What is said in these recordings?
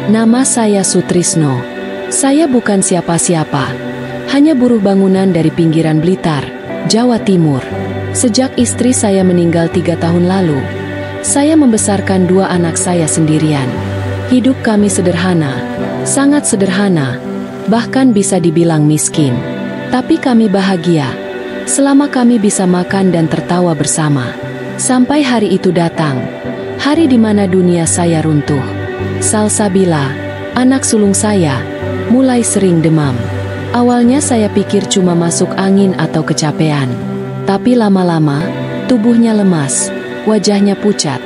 Nama saya Sutrisno. Saya bukan siapa-siapa. Hanya buruh bangunan dari pinggiran Blitar, Jawa Timur. Sejak istri saya meninggal 3 tahun lalu, saya membesarkan 2 anak saya sendirian. Hidup kami sederhana, sangat sederhana, bahkan bisa dibilang miskin. Tapi kami bahagia, selama kami bisa makan dan tertawa bersama. Sampai hari itu datang, hari di mana dunia saya runtuh. Salsabila, anak sulung saya, mulai sering demam. Awalnya saya pikir cuma masuk angin atau kecapean. Tapi lama-lama, tubuhnya lemas, wajahnya pucat,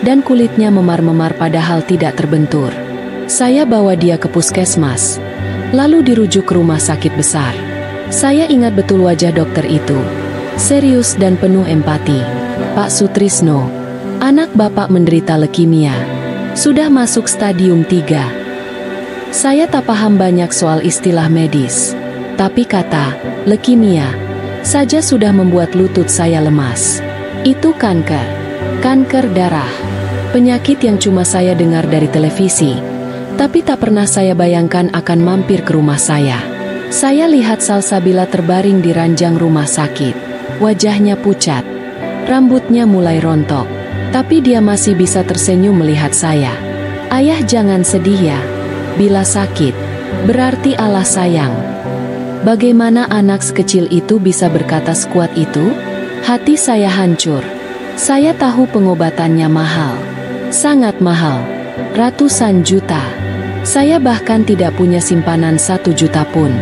dan kulitnya memar-memar padahal tidak terbentur. Saya bawa dia ke puskesmas, lalu dirujuk ke rumah sakit besar. Saya ingat betul wajah dokter itu, serius dan penuh empati. Pak Sutrisno, anak Bapak menderita leukemia, sudah masuk stadium 3. Saya tak paham banyak soal istilah medis, tapi kata leukemia saja sudah membuat lutut saya lemas. Itu kanker darah. Penyakit yang cuma saya dengar dari televisi, tapi tak pernah saya bayangkan akan mampir ke rumah saya. Saya lihat Salsabila terbaring di ranjang rumah sakit. Wajahnya pucat, rambutnya mulai rontok, tapi dia masih bisa tersenyum melihat saya. Ayah, jangan sedih ya. Bila sakit, berarti Allah sayang. Bagaimana anak sekecil itu bisa berkata sekuat itu? Hati saya hancur. Saya tahu pengobatannya mahal. Sangat mahal, ratusan juta. Saya bahkan tidak punya simpanan 1 juta pun.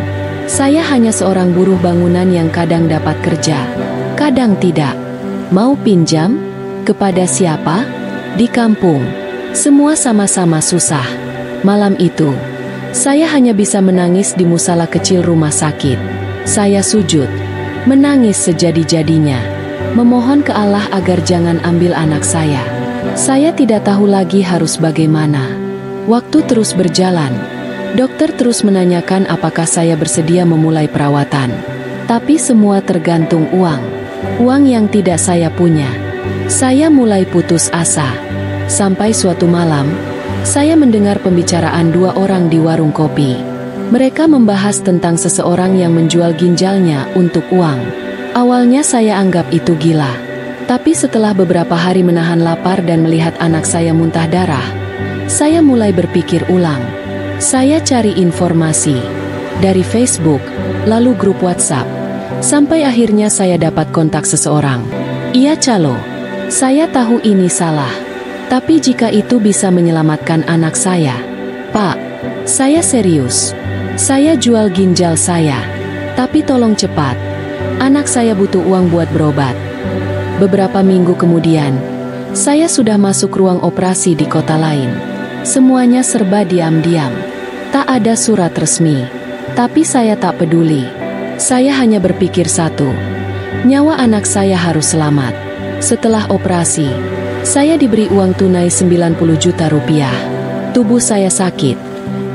Saya hanya seorang buruh bangunan yang kadang dapat kerja, kadang tidak. Mau pinjam? Kepada siapa? Di kampung. Semua sama-sama susah. Malam itu, saya hanya bisa menangis di musala kecil rumah sakit. Saya sujud, menangis sejadi-jadinya, memohon ke Allah agar jangan ambil anak saya. Saya tidak tahu lagi harus bagaimana. Waktu terus berjalan. Dokter terus menanyakan apakah saya bersedia memulai perawatan. Tapi semua tergantung uang. Uang yang tidak saya punya. Saya mulai putus asa. Sampai suatu malam, saya mendengar pembicaraan 2 orang di warung kopi. Mereka membahas tentang seseorang yang menjual ginjalnya untuk uang. Awalnya saya anggap itu gila. Tapi setelah beberapa hari menahan lapar dan melihat anak saya muntah darah, saya mulai berpikir ulang. Saya cari informasi dari Facebook, lalu grup WhatsApp, sampai akhirnya saya dapat kontak seseorang. Iya, calo. Saya tahu ini salah, tapi jika itu bisa menyelamatkan anak saya. Pak, saya serius. Saya jual ginjal saya. Tapi tolong cepat. Anak saya butuh uang buat berobat. Beberapa minggu kemudian, saya sudah masuk ruang operasi di kota lain. Semuanya serba diam-diam. Tak ada surat resmi. Tapi saya tak peduli. Saya hanya berpikir satu. Nyawa anak saya harus selamat. Setelah operasi, saya diberi uang tunai 90 juta rupiah. Tubuh saya sakit,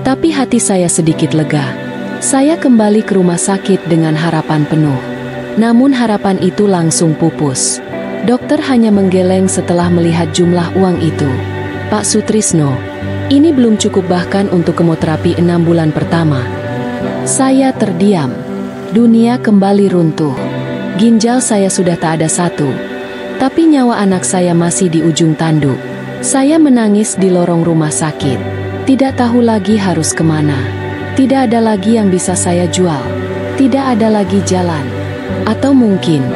tapi hati saya sedikit lega. Saya kembali ke rumah sakit dengan harapan penuh. Namun harapan itu langsung pupus. Dokter hanya menggeleng setelah melihat jumlah uang itu. Pak Sutrisno, ini belum cukup bahkan untuk kemoterapi 6 bulan pertama. Saya terdiam. Dunia kembali runtuh. Ginjal saya sudah tak ada 1. Tapi nyawa anak saya masih di ujung tanduk. Saya menangis di lorong rumah sakit. Tidak tahu lagi harus kemana. Tidak ada lagi yang bisa saya jual. Tidak ada lagi jalan. Atau mungkin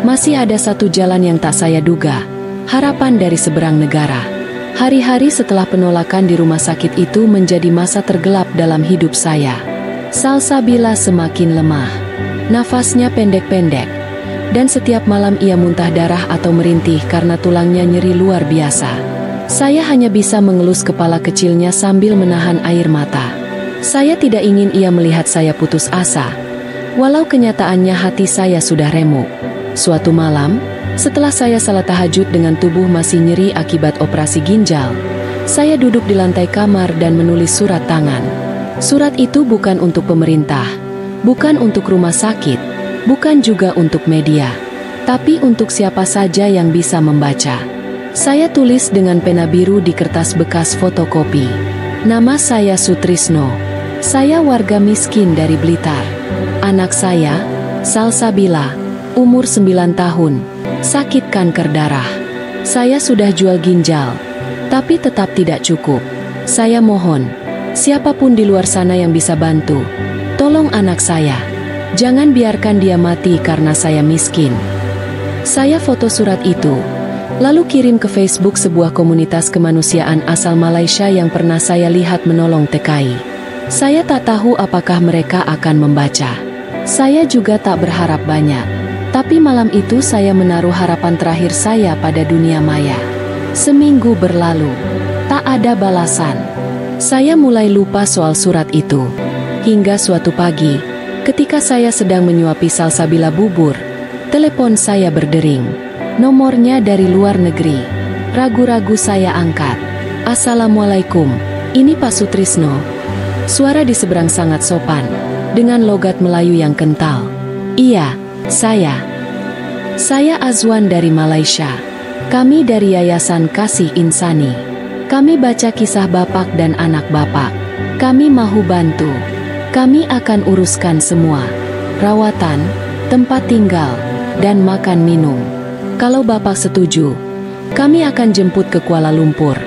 masih ada satu jalan yang tak saya duga. Harapan dari seberang negara. Hari-hari setelah penolakan di rumah sakit itu menjadi masa tergelap dalam hidup saya. Salsabila semakin lemah. Nafasnya pendek-pendek. Dan setiap malam ia muntah darah atau merintih karena tulangnya nyeri luar biasa. Saya hanya bisa mengelus kepala kecilnya sambil menahan air mata. Saya tidak ingin ia melihat saya putus asa. Walau kenyataannya hati saya sudah remuk. Suatu malam, setelah saya salat tahajud dengan tubuh masih nyeri akibat operasi ginjal, saya duduk di lantai kamar dan menulis surat tangan. Surat itu bukan untuk pemerintah, bukan untuk rumah sakit, bukan juga untuk media, tapi untuk siapa saja yang bisa membaca. Saya tulis dengan pena biru di kertas bekas fotokopi. Nama saya Sutrisno. Saya warga miskin dari Blitar. Anak saya, Salsabila, umur 9 tahun, sakit kanker darah. Saya sudah jual ginjal, tapi tetap tidak cukup. Saya mohon, siapapun di luar sana yang bisa bantu, tolong anak saya. Jangan biarkan dia mati karena saya miskin. Saya foto surat itu, lalu kirim ke Facebook sebuah komunitas kemanusiaan asal Malaysia yang pernah saya lihat menolong TKI. Saya tak tahu apakah mereka akan membaca. Saya juga tak berharap banyak. Tapi malam itu saya menaruh harapan terakhir saya pada dunia maya. Seminggu berlalu, tak ada balasan. Saya mulai lupa soal surat itu. Hingga suatu pagi, ketika saya sedang menyuapi Salsabila bubur, telepon saya berdering. Nomornya dari luar negeri. Ragu-ragu saya angkat. Assalamualaikum, ini Pak Sutrisno. Suara di seberang sangat sopan, dengan logat Melayu yang kental. Iya, saya. Saya Azwan dari Malaysia. Kami dari Yayasan Kasih Insani. Kami baca kisah bapak dan anak bapak. Kami mahu bantu. Kami akan uruskan semua. Rawatan, tempat tinggal, dan makan minum. Kalau Bapak setuju, kami akan jemput ke Kuala Lumpur.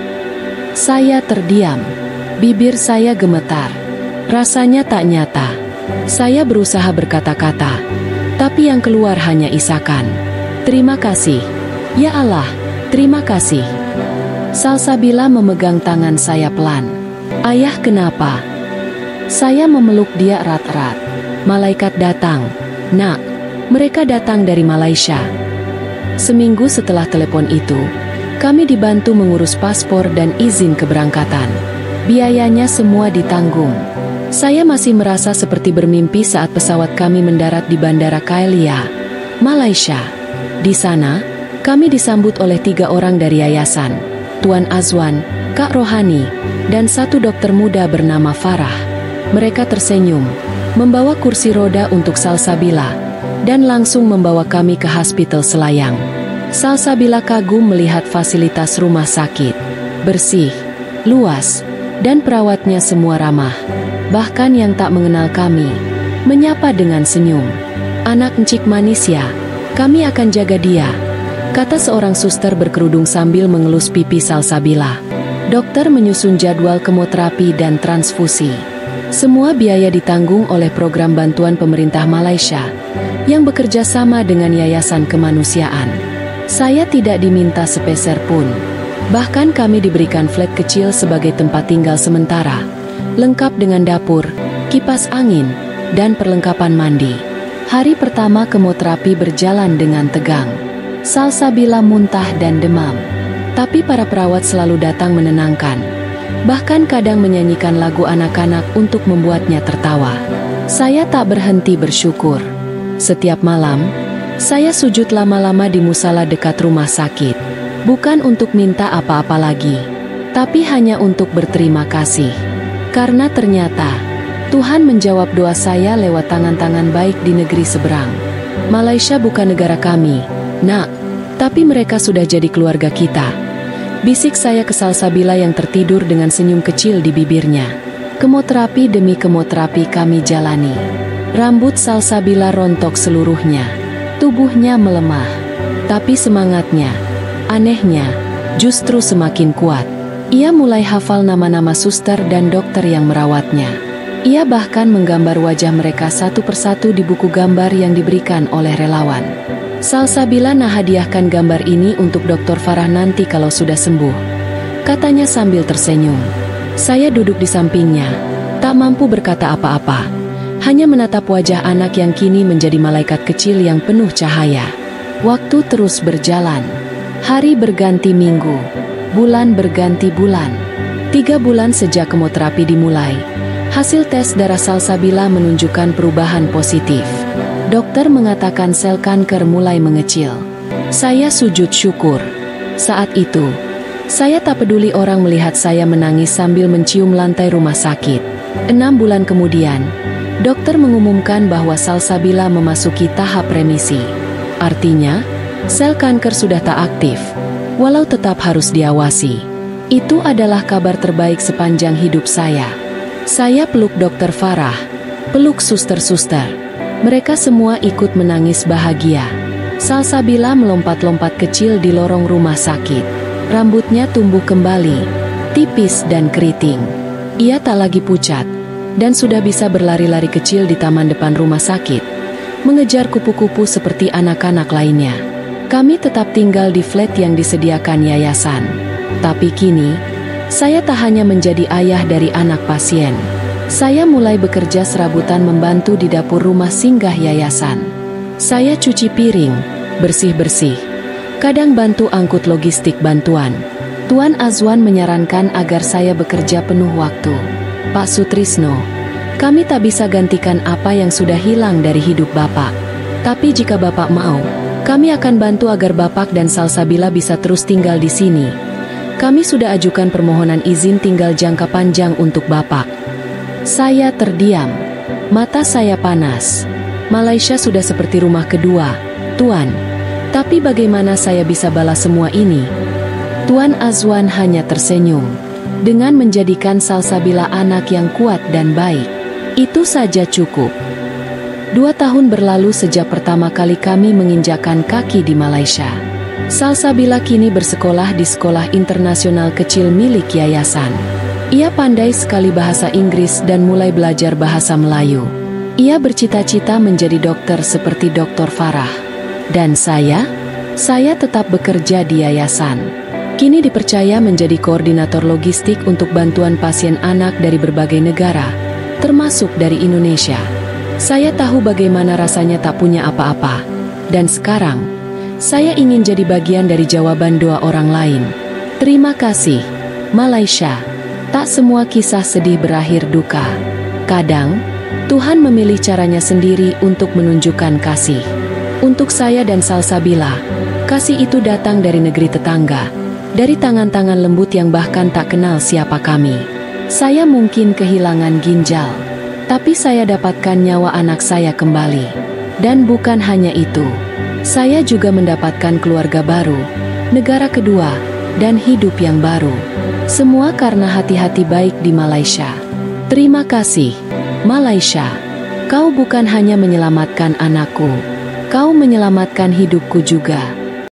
Saya terdiam. Bibir saya gemetar. Rasanya tak nyata. Saya berusaha berkata-kata, tapi yang keluar hanya isakan. Terima kasih. Ya Allah, terima kasih. Salsabila memegang tangan saya pelan. Ayah, kenapa? Saya memeluk dia erat-erat. Malaikat datang. Nak, mereka datang dari Malaysia. Seminggu setelah telepon itu, kami dibantu mengurus paspor dan izin keberangkatan. Biayanya semua ditanggung. Saya masih merasa seperti bermimpi saat pesawat kami mendarat di Bandara Kaelia, Malaysia. Di sana, kami disambut oleh 3 orang dari yayasan, Tuan Azwan, Kak Rohani, dan 1 dokter muda bernama Farah. Mereka tersenyum, membawa kursi roda untuk Salsabila, dan langsung membawa kami ke hospital Selayang. Salsabila kagum melihat fasilitas rumah sakit. Bersih, luas, dan perawatnya semua ramah. Bahkan yang tak mengenal kami, menyapa dengan senyum. Anak encik manis ya, kami akan jaga dia, kata seorang suster berkerudung sambil mengelus pipi Salsabila. Dokter menyusun jadwal kemoterapi dan transfusi. Semua biaya ditanggung oleh program bantuan pemerintah Malaysia yang bekerja sama dengan Yayasan Kemanusiaan. Saya tidak diminta sepeser pun. Bahkan kami diberikan flat kecil sebagai tempat tinggal sementara, lengkap dengan dapur, kipas angin, dan perlengkapan mandi. Hari pertama kemoterapi berjalan dengan tegang. Salsabila muntah dan demam. Tapi para perawat selalu datang menenangkan. Bahkan kadang menyanyikan lagu anak-anak untuk membuatnya tertawa. Saya tak berhenti bersyukur. Setiap malam, saya sujud lama-lama di musala dekat rumah sakit. Bukan untuk minta apa-apa lagi, tapi hanya untuk berterima kasih. Karena ternyata, Tuhan menjawab doa saya lewat tangan-tangan baik di negeri seberang. Malaysia bukan negara kami, Nak, tapi mereka sudah jadi keluarga kita. Bisik saya ke Salsabila yang tertidur dengan senyum kecil di bibirnya. Kemoterapi demi kemoterapi kami jalani. Rambut Salsabila rontok seluruhnya. Tubuhnya melemah. Tapi semangatnya, anehnya, justru semakin kuat. Ia mulai hafal nama-nama suster dan dokter yang merawatnya. Ia bahkan menggambar wajah mereka satu persatu di buku gambar yang diberikan oleh relawan. Salsabila hadiahkan gambar ini untuk Dr. Farah nanti kalau sudah sembuh, katanya sambil tersenyum. Saya duduk di sampingnya, tak mampu berkata apa-apa. Hanya menatap wajah anak yang kini menjadi malaikat kecil yang penuh cahaya. Waktu terus berjalan. Hari berganti minggu. Bulan berganti bulan. 3 bulan sejak kemoterapi dimulai. Hasil tes darah Salsabila menunjukkan perubahan positif. Dokter mengatakan sel kanker mulai mengecil. Saya sujud syukur. Saat itu, saya tak peduli orang melihat saya menangis sambil mencium lantai rumah sakit. 6 bulan kemudian, dokter mengumumkan bahwa Salsabila memasuki tahap remisi. Artinya, sel kanker sudah tak aktif, walau tetap harus diawasi. Itu adalah kabar terbaik sepanjang hidup saya. Saya peluk Dokter Farah, peluk suster-suster. Mereka semua ikut menangis bahagia. Salsabila melompat-lompat kecil di lorong rumah sakit. Rambutnya tumbuh kembali, tipis dan keriting. Ia tak lagi pucat, dan sudah bisa berlari-lari kecil di taman depan rumah sakit, mengejar kupu-kupu seperti anak-anak lainnya. Kami tetap tinggal di flat yang disediakan yayasan. Tapi kini, saya tak hanya menjadi ayah dari anak pasien. Saya mulai bekerja serabutan membantu di dapur rumah singgah yayasan. Saya cuci piring, bersih-bersih. Kadang bantu angkut logistik bantuan. Tuan Azwan menyarankan agar saya bekerja penuh waktu. Pak Sutrisno, kami tak bisa gantikan apa yang sudah hilang dari hidup Bapak. Tapi jika Bapak mau, kami akan bantu agar Bapak dan Salsabila bisa terus tinggal di sini. Kami sudah ajukan permohonan izin tinggal jangka panjang untuk Bapak. Saya terdiam. Mata saya panas. Malaysia sudah seperti rumah kedua, Tuan. Tapi bagaimana saya bisa balas semua ini? Tuan Azwan hanya tersenyum. Dengan menjadikan Salsabila anak yang kuat dan baik, itu saja cukup. 2 tahun berlalu sejak pertama kali kami menginjakkan kaki di Malaysia. Salsabila kini bersekolah di sekolah internasional kecil milik yayasan. Ia pandai sekali bahasa Inggris dan mulai belajar bahasa Melayu. Ia bercita-cita menjadi dokter seperti Dr. Farah. Dan saya tetap bekerja di yayasan. Kini dipercaya menjadi koordinator logistik untuk bantuan pasien anak dari berbagai negara, termasuk dari Indonesia. Saya tahu bagaimana rasanya tak punya apa-apa. Dan sekarang, saya ingin jadi bagian dari jawaban doa orang lain. Terima kasih, Malaysia. Tak semua kisah sedih berakhir duka. Kadang, Tuhan memilih caranya sendiri untuk menunjukkan kasih. Untuk saya dan Salsabila, kasih itu datang dari negeri tetangga, dari tangan-tangan lembut yang bahkan tak kenal siapa kami. Saya mungkin kehilangan ginjal, tapi saya dapatkan nyawa anak saya kembali. Dan bukan hanya itu, saya juga mendapatkan keluarga baru, negara kedua, dan hidup yang baru. Semua karena hati-hati baik di Malaysia. Terima kasih, Malaysia. Kau bukan hanya menyelamatkan anakku, kau menyelamatkan hidupku juga.